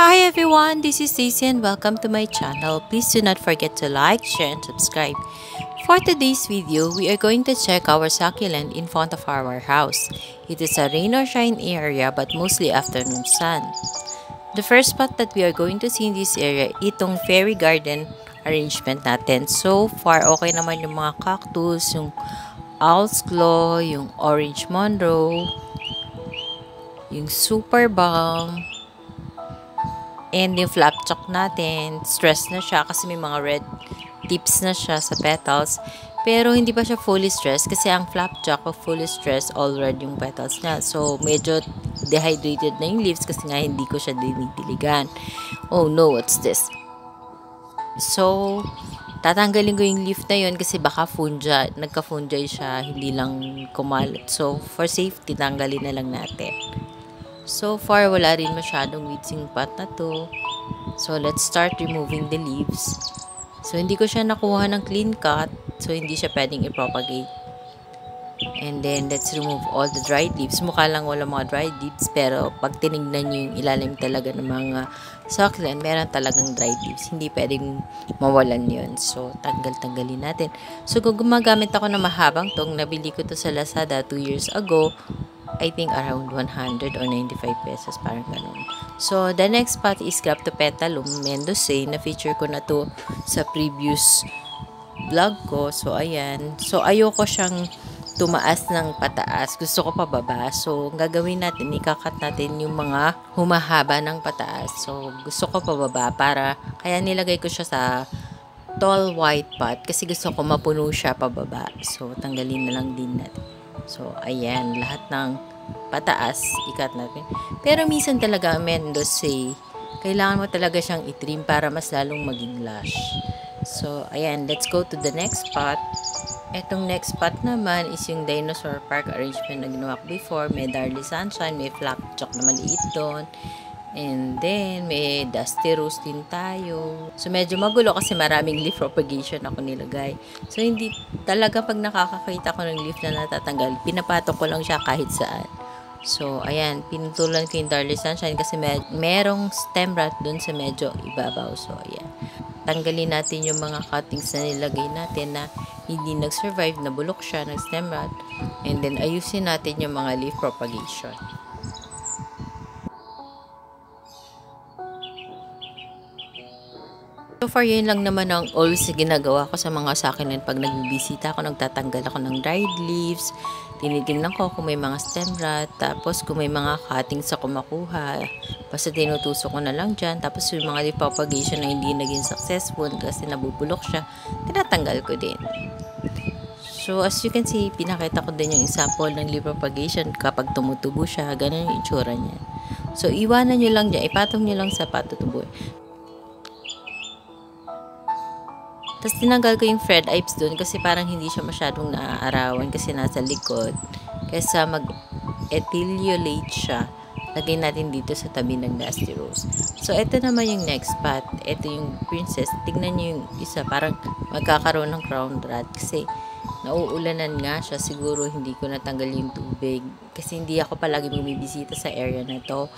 Hi everyone, this is Stacey and welcome to my channel. Please do not forget to like, share, and subscribe. For today's video, we are going to check our succulent in front of our house. It is a rain or shine area but mostly afternoon sun. The first spot that we are going to see in this area, itong fairy garden arrangement natin. So far, okay naman yung mga cactus, yung owl's claw, yung orange monroe, yung super balm, and yung flapjack natin, stress na siya kasi may mga red tips na siya sa petals. Pero hindi pa siya fully stressed kasi ang flapjack o fully stressed, all red yung petals niya. So, medyo dehydrated na yung leaves kasi nga hindi ko siya dinidiligan. Oh no, what's this? So, tatanggalin ko yung leaf na yun kasi baka nagka-fungi siya, hindi lang kumalat. So, for safety, tanggalin na lang natin. So far, wala rin masyadong weedsing pot na to. So, let's start removing the leaves. So, hindi ko siya nakuha ng clean cut. So, hindi siya pwedeng i-propagate. And then, let's remove all the dried leaves. Mukha lang wala mga dried leaves. Pero, pag tinignan nyo yung ilalim talaga ng mga succulent, meron talagang dried leaves. Hindi pwedeng mawalan yun. So, tanggalin natin. So, kung gumagamit ako ng mahabang tong, nabili ko to sa Lazada 2 years ago. I think around 100 or 95 pesos, parang ganun. So, the next spot is Graptopetalum mendozae. Na-feature ko na to sa previous vlog ko. So, ayan. So, ayoko siyang tumaas ng pataas. Gusto ko pababa. So, gagawin natin, ikakat natin yung mga humahaba ng pataas. So, gusto ko pababa para, kaya nilagay ko siya sa tall white pot kasi gusto ko mapuno siya pababa. So, tanggalin na lang din natin. So, ayan, lahat ng pataas, ikat natin. Pero minsan talaga, mendozae, kailangan mo talaga siyang itrim para mas lalong maging lush. So, ayan, let's go to the next spot. Etong next spot naman is yung dinosaur park arrangement na ginawa ko before. May Darly Sunshine, may flapjack na maliit doon. And then, may dusty rose din tayo. So, medyo magulo kasi maraming leaf propagation ako nilagay. So, hindi talaga pag nakakakita ko ng leaf na natatanggal, pinapatok ko lang siya kahit saan. So, ayan, pinutulan ko yung Darly Sunshine kasi merong stem rot dun sa medyo ibabaw. So, ayan. Tanggalin natin yung mga cuttings na nilagay natin na hindi nag-survive, nabulok siya, nag-stem rot. And then, ayusin natin yung mga leaf propagation. So far, yun lang naman ang always ginagawa ko sa mga succulent pag nagbibisita ako, nagtatanggal ako ng dried leaves, tinitingnan ko kung may mga stem rot, tapos kung may mga cuttings ako makuha, basta tinutusok ko na lang dyan, tapos yung mga leaf propagation na hindi naging successful kasi nabubulok siya, tinatanggal ko din. So, as you can see, pinakita ko din yung example ng leaf propagation kapag tumutubo siya, ganun yung itsura niya. So, iwanan nyo lang dyan, ipatong nyo lang sa patutubo. Tapos tinanggal ko yung Fred Ipes doon kasi parang hindi siya masyadong naaarawan kasi nasa likod. Kesa mag-ethylolate siya, lagay natin dito sa tabi ng dusty rose. So, ito naman yung next spot. Ito yung princess. Tignan nyo yung isa, parang magkakaroon ng crown rat kasi nauulanan nga siya. Siguro hindi ko natanggal yung tubig kasi hindi ako palagi bumibisita sa area na to.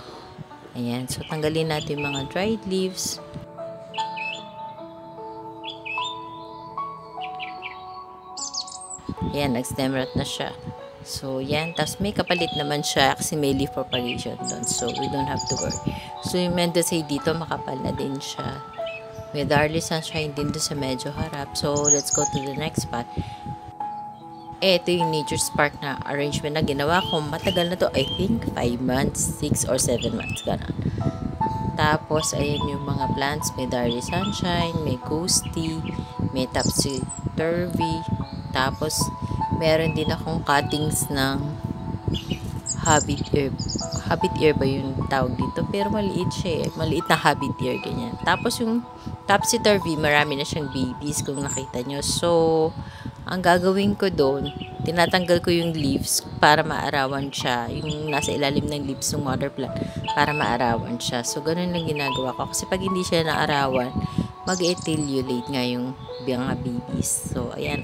Ayan. So, tanggalin natin yung mga dried leaves. Ayan, nag-stem rot na siya. So, yan. Tapos, may kapalit naman siya kasi may leaf propagation doon. So, we don't have to worry. So, yung mendozae dito, makapal na din siya. May Darly Sunshine din doon sa medyo harap. So, let's go to the next spot. Ito yung Nature's Park na arrangement na ginawa ko. Matagal na to. I think 5 months, 6 or 7 months. Ganun. Tapos, ayan yung mga plants. May Darly Sunshine, may Ghosty, may Topsy-Turvy. Tapos, meron din akong cuttings ng habit ear. Habit ear ba yung tawag dito? Pero maliit siya eh. Maliit na habit ear, ganyan. Tapos, yung Topsy-Turvy, marami na siyang babies kung nakita nyo. So, ang gagawin ko doon, tinatanggal ko yung leaves para maarawan siya. Yung nasa ilalim ng leaves ng mother plant para maarawan siya. So, ganun lang ginagawa ko. Kasi pag hindi siya naarawan, mag-ethylolate nga yung mga babies. So, ayan.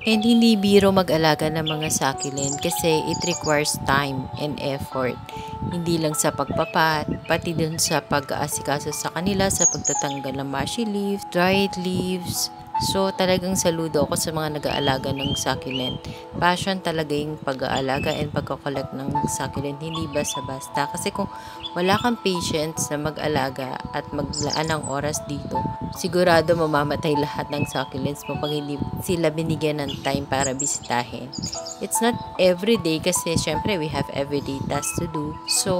And hindi biro mag-alaga ng mga succulent kasi it requires time and effort. Hindi lang sa pagpapat, pati dun sa pag-aasikaso sa kanila, sa pagtatanggal ng mushy leaves, dried leaves. So talagang saludo ako sa mga nag-aalaga ng succulent. Passion talaga yung pag-aalaga and pagkakolekt ng succulent, hindi basta-basta. Kasi kung wala kang patience na mag-alaga at maglaan ng oras dito, sigurado mamamatay lahat ng succulents mo pag hindi sila binigyan ng time para bisitahin. It's not everyday kasi syempre we have everyday tasks to do. So,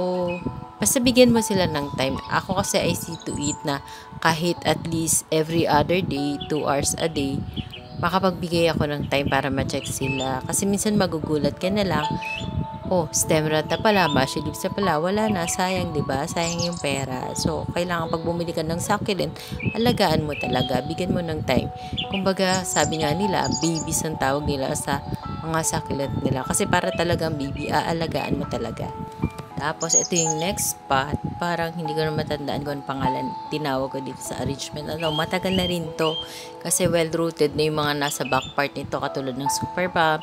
basta bigyan mo sila ng time. Ako kasi I see to it na kahit at least every other day, 2 hours a day, makapagbigay ako ng time para ma-check sila. Kasi minsan magugulat ka na lang, oh, stem rot na pala, mushy leaves na pala, wala na, sayang, diba? Sayang yung pera. So, kailangan pag bumili ka ng succulent, alagaan mo talaga, bigyan mo ng time. Kumbaga, sabi nga nila, babies ang tawag nila sa mga succulent nila. Kasi para talagang baby, aalagaan mo talaga. Tapos, ito yung next spot. Parang hindi ko na matandaan kung pangalan. Tinawag ko dito sa arrangement. Matagal na rin to. Kasi well-rooted na yung mga nasa back part nito. Katulad ng super palm,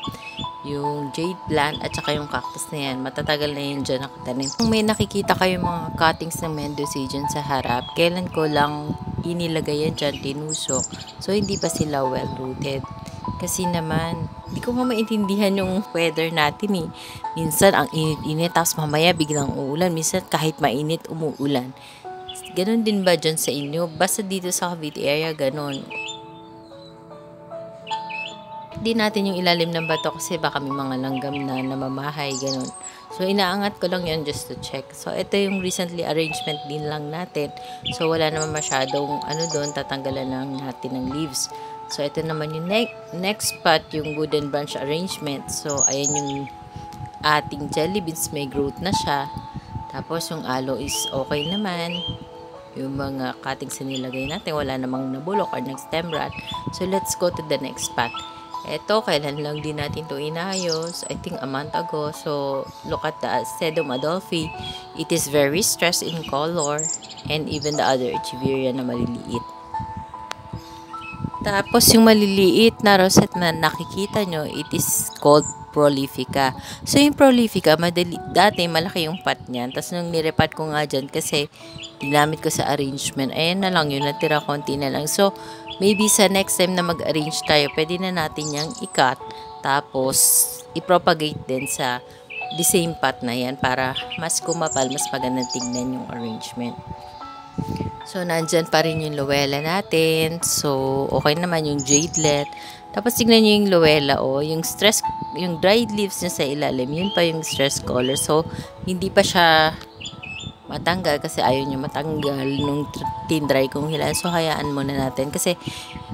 yung jade plant, at saka yung cactus na yan. Matatagal na yun dyan nakatanim. Kung may nakikita kayo mga cuttings ng Mendoza dyan sa harap, kailan ko lang inilagay yan dyan, tinusok. So, hindi pa sila well-rooted. Kasi naman, hindi ko nga maintindihan yung weather natin eh. Minsan, ang init-init, tapos mamaya biglang uulan. Minsan, kahit mainit, umuulan. Ganon din ba dyan sa inyo? Basta dito sa Cavite area, ganon. Hindi natin yung ilalim ng bato kasi baka may mga langgam na namamahay, ganon. So, inaangat ko lang yun just to check. So, ito yung recently arrangement din lang natin. So, wala naman masyadong doon, tatanggalan lang natin ng leaves. So, ito naman yung next spot, yung wooden branch arrangement. So, ayan yung ating jelly beans, may growth na siya. Tapos, yung aloe is okay naman. Yung mga cuttings na nilagay natin, wala namang nabulok or nag-stem rot. So, let's go to the next spot. Ito, kailan lang din natin to inayos. I think a month ago. So, look at the Sedum Adolphi. It is very stressed in color. And even the other echeveria na maliliit. Tapos, yung maliliit na rosette na nakikita nyo, it is called Prolifica. So, yung Prolifica, dati malaki yung pot niyan. Tapos, nung nirepat ko nga dyan, kasi ginamit ko sa arrangement, ayan na lang yun, natira konti na lang. So, maybe sa next time na mag-arrange tayo, pwede na natin yung i-cut. Tapos, i-propagate din sa the same pot na yan para mas kumapal, mas magandang tignan yung arrangement. So, nandyan pa rin yung Luella natin. So, okay naman yung jadelet. Tapos, tignan nyo yung Luella, yung dried leaves niya sa ilalim, yun pa yung stress color. So, hindi pa siya matanggal kasi ayaw nyo matanggal nung tin-dry kong hilan. So, hayaan muna natin kasi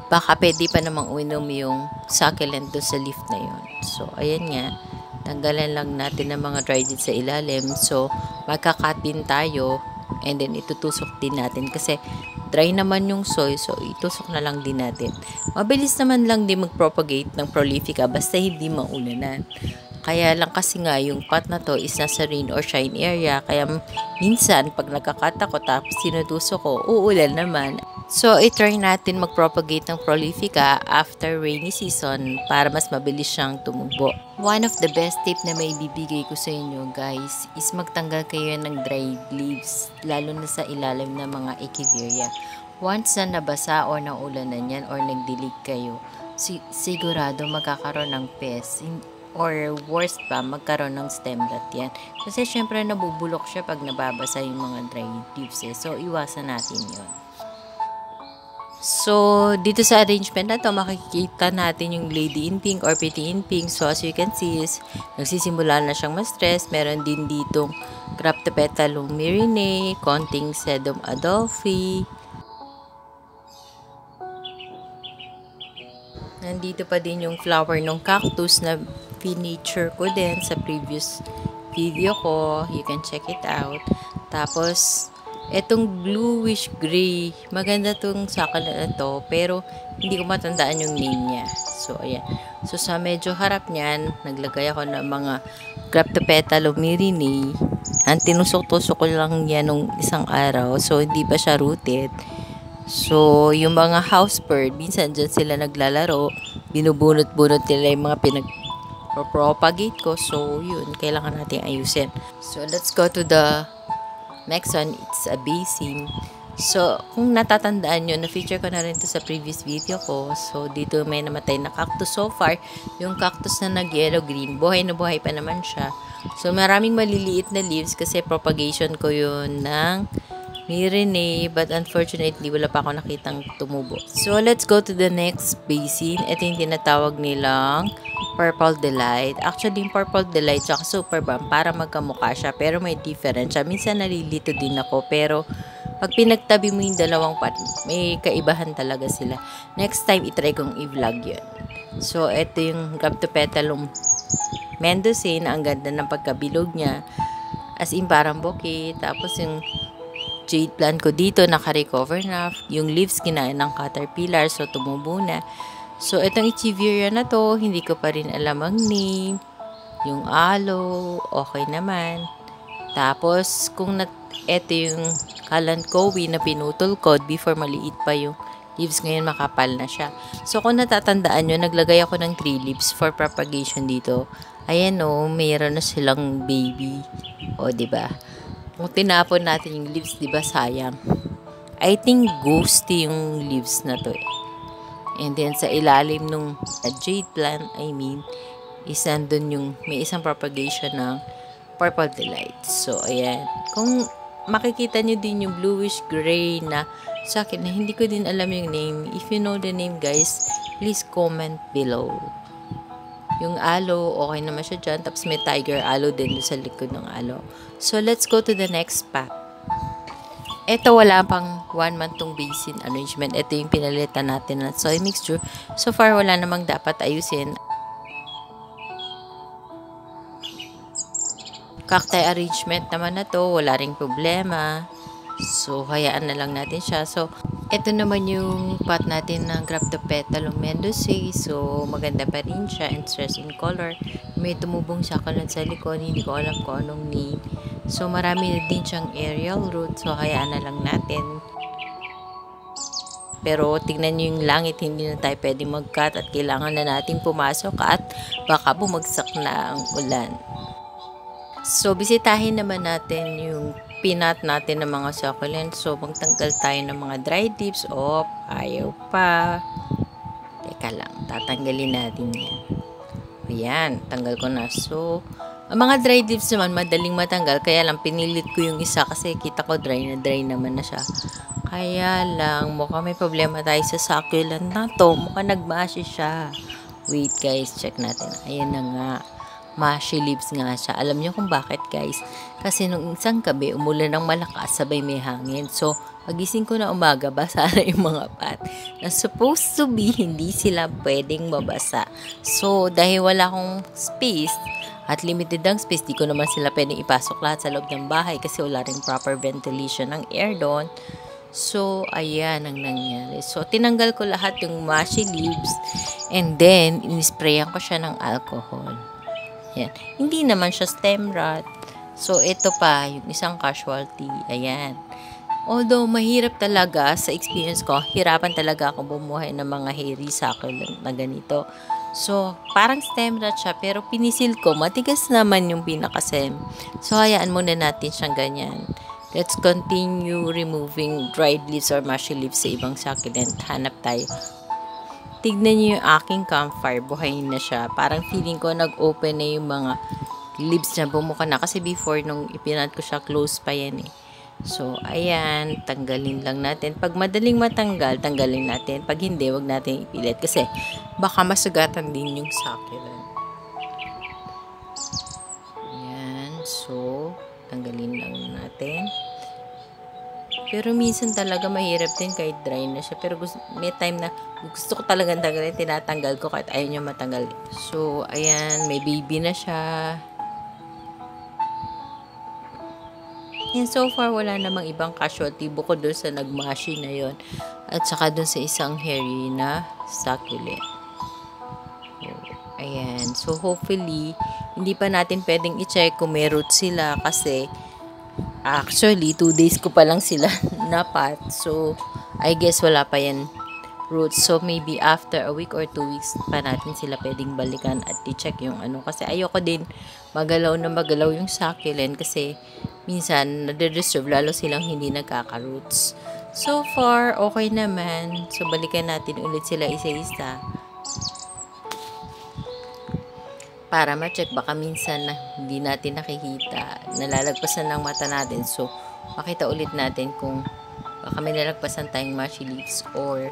baka pwede pa namang uminom yung succulent doon sa leaf na yun. So, ayan nga. Tanggalan lang natin ng mga dried leaves sa ilalim. So, magka-cut din tayo. And then, itutusok din natin kasi dry naman yung soil. So, itusok na lang din natin. Mabilis naman lang din mag-propagate ng Prolifica basta hindi maulanan. Kaya lang kasi nga, yung pot na to is nasa rain or shine area. Kaya minsan, pag nagkakat ako tapos sinutusok ko, uulan naman. So, i-try natin mag-propagate ng Prolifica after rainy season para mas mabilis siyang tumubo. One of the best tip na may bibigay ko sa inyo guys is magtanggal kayo ng dried leaves, lalo na sa ilalim ng mga echeveria. Once na nabasa o naulanan yan or nagdilig kayo, sigurado magkakaroon ng pest. Or worst pa, magkaroon ng stem rot yan. Kasi syempre nabubulok siya pag nababasa yung mga dried leaves eh. So, iwasan natin yun. So, dito sa arrangement na to, makikita natin yung Lady in Pink or Pretty in Pink. So, as you can see, nagsisimula na siyang ma-stress. Meron din ditong Cryptopetalum myrinae, konting Sedum Adolphi. Nandito pa din yung flower ng cactus na feature ko din sa previous video ko. You can check it out. Tapos, etong bluish gray, maganda tong succulent na to, pero hindi ko matandaan yung name niya. So, ayan. So, sa medyo harap niyan, naglagay ako ng mga Cryptopetalum myrinae. Ang tinusok-tusok ko lang yan nung isang araw. So, hindi pa siya rooted. So, yung mga house bird, minsan dyan sila naglalaro. binubunot-bunot nila yung mga pinag-propagate ko. So, yun, kailangan natin ayusin. So, let's go to the next one. It's a basin. So, kung natatandaan nyo, na-feature ko na rin to sa previous video ko. So, dito may namatay na cactus so far. Yung cactus na nag-yellow green, buhay na buhay pa naman siya. So, maraming maliliit na leaves kasi propagation ko yun ng Mirene, but unfortunately, wala pa ako nakitang tumubo. So, let's go to the next basin. Ito yung tinatawag nilang Purple Delight. Actually, yung Purple Delight tsaka Super Balm, para magkamukha siya, pero may difference siya. Minsan nalilito din ako, pero pag pinagtabi mo yung dalawang part, may kaibahan talaga sila. Next time, itry kong i-vlog yun. So, ito yung Graptopetalum Mendocine. Ang ganda ng pagkabilog niya. As in, parang bouquet. Tapos, yung jade plant ko dito, naka-recover na. Yung leaves, kinain ng caterpillar. So, tumubo na. So, itong Echeveria na to, hindi ko pa rin alam ang name. Yung aloe, okay naman. Tapos, ito yung Kalanchoe na pinutol ko before maliit pa yung leaves, ngayon makapal na siya. So, kung natatandaan nyo, naglagay ako ng 3 leaves for propagation dito. Ayan o, mayroon na silang baby. O, diba? Kung tinapon natin yung leaves, diba sayang? I think ghosty yung leaves na to eh. And then, sa ilalim nung jade plant, is nandun yung may isang propagation ng Purple Delight. So, ayan. Kung makikita nyo din yung bluish gray na sa akin, na hindi ko din alam yung name. If you know the name, guys, please comment below. Yung aloe, okay naman siya dyan. Tapos may tiger aloe din sa likod ng aloe. So, let's go to the next pack. Ito, wala pang 1 month tong basin arrangement. Ito yung pinalitan natin ng soy mixture. So far, wala namang dapat ayusin. Cacti arrangement naman na to, wala ring problema. So, hayaan na lang natin siya. So, ito naman yung pot natin ng Graptopetalum Mendocine. So, maganda pa rin siya, interesting color. May tumubong succulent sa likod, hindi ko alam kung anong name. So, marami din siyang aerial root. So, hayaan na lang natin. Pero, tignan nyo yung langit, hindi na tayo pwedeng mag-cut at kailangan na natin pumasok at baka bumagsak na ang ulan. So, bisitahin naman natin yung pinat natin ng mga succulent. So, magtanggal tayo ng mga dried leaves. Oh, ayaw pa. Teka lang, tatanggalin natin yan. Ayan, tanggal ko na. So, ang mga dried leaves naman, madaling matanggal. Kaya lang, pinilit ko yung isa kasi kita ko dry naman na siya. Kaya lang, mukhang may problema tayo sa succulent na to. Mukhang nagmashi siya. Wait guys, check natin. Ayan na nga. Mushy leaves nga siya. Alam niyo kung bakit guys? Kasi nung isang gabi, umulan ng malakas, sabay may hangin. So, pagising ko na umaga, basa na yung mga pot. Na supposed to be, hindi sila pwedeng mabasa. So, dahil wala akong space, at limited ang space, di ko naman sila pwedeng ipasok lahat sa loob ng bahay kasi wala rin proper ventilation ng air doon. So, ayan ang nangyari. So, tinanggal ko lahat yung mushy leaves and then, inisprayan ko siya ng alcohol. Yan. Hindi naman siya stem rot. So, ito pa, yung isang casualty. Ayan. Although, mahirap talaga sa experience ko, hirapan talaga ako bumuhay ng mga hairy succulent na ganito. So, parang stem rot siya, pero pinisil ko, matigas naman yung pinaka-stem. So, hayaan muna natin siyang ganyan. Let's continue removing dried leaves or mushy leaves sa ibang succulent. Hanap tayo. Tignan niyo yung aking campfire. Buhayin na siya. Parang feeling ko nag-open na yung mga leaves na bumuka na. Kasi before nung ipinat ko siya, close pa yan eh. So, ayan. Tanggalin lang natin. Pag madaling matanggal, tanggalin natin. Pag hindi, wag natin ipilit. Kasi baka masugatan din yung succulent. Ayan. So, tanggalin lang natin. Pero minsan talaga mahirap din kahit dry na siya. Pero may time na gusto ko talagang tanggalin, tinatanggal ko kahit ayaw niya matanggal. So, ayan, may baby na siya. And so far, wala namang ibang casualty bukod doon sa nagmashi na yon at saka doon sa isang hairy na succulent. Ayan. So, hopefully, hindi pa natin pwedeng i-check kung may root sila kasi actually, 2 days ko pa lang sila napat. So, I guess wala pa yan roots. So, maybe after a week or 2 weeks pa natin sila pwedeng balikan at i-check yung ano. Kasi ayoko din magalaw na magalaw yung succulent kasi minsan nade-disturb lalo silang hindi nagkaka-roots. So far, okay naman. So, balikan natin ulit sila isa-isa para ma-check. Baka minsan na hindi natin nakikita, nalalagpasan ng mata natin. So, makita ulit natin kung baka may nalagpasan tayong mushy leaves or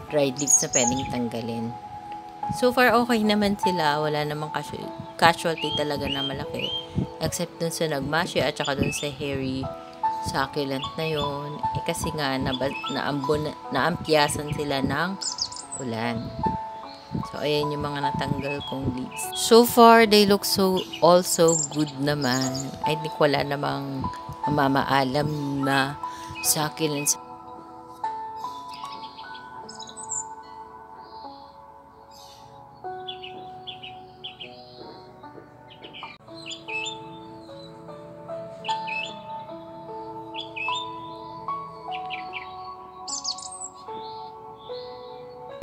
dried leaves na pwedeng tanggalin. So far, okay naman sila. Wala namang casualty talaga na malaki. Except dun sa nagmushy at saka dun sa hairy succulent na yon. Kasi nga, naampiyasan sila ng ulan. So, ayan yung mga natanggal kong leaves. So far, they look also good naman. I think wala namang mamaalam na succulents.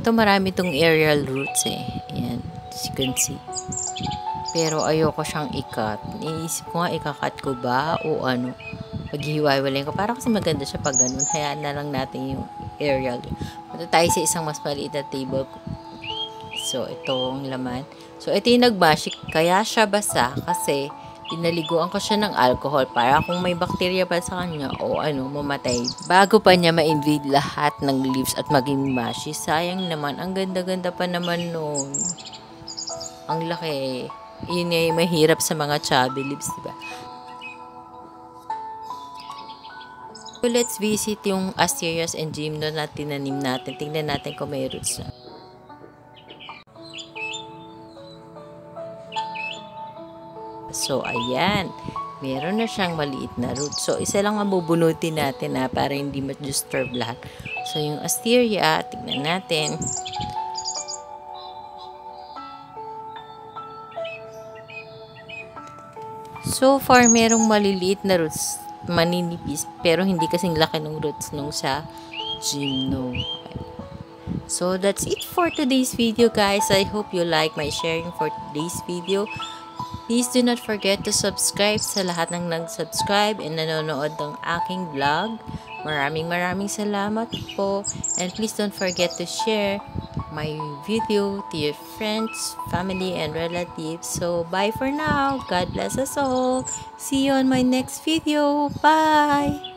Ito marami tong aerial roots eh. Ayan, as you can see. Pero ayoko siyang ikat. Iniisip ko nga ikakat ko ba o ano. Paghihiwa-hiwalay ko. Para kasi maganda siya pag ganun. Hayaan na lang natin yung aerial. Punta tayo sa isang mas maliit na table. So, itong laman. So, ito yung nagmashi. Kaya siya basa kasi pinaliguan ko siya ng alcohol para kung may bakterya pa sa kanya o ano, mamatay. Bago pa niya ma-invade lahat ng leaves at maging mushy. Sayang naman. Ang ganda-ganda pa naman nun. Ang laki. Yun nga yung mahirap sa mga chubby leaves, diba? So, let's visit yung Asterias and Gymno na tinanim natin. Tingnan natin kung may roots na. So, ayan. Meron na siyang maliit na root. So, isa lang ang bubunutin natin para hindi ma-disturb lahat. So, yung Asteria, tignan natin. So far, merong maliliit na roots, maninipis, pero hindi kasing laki ng roots nung sa Gymno. So, that's it for today's video, guys. I hope you like my sharing for today's video. Please do not forget to subscribe sa lahat ng nag-subscribe and nanonood ng aking vlog. Maraming salamat po. And please don't forget to share my video to your friends, family, and relatives. So, bye for now. God bless us all. See you on my next video. Bye!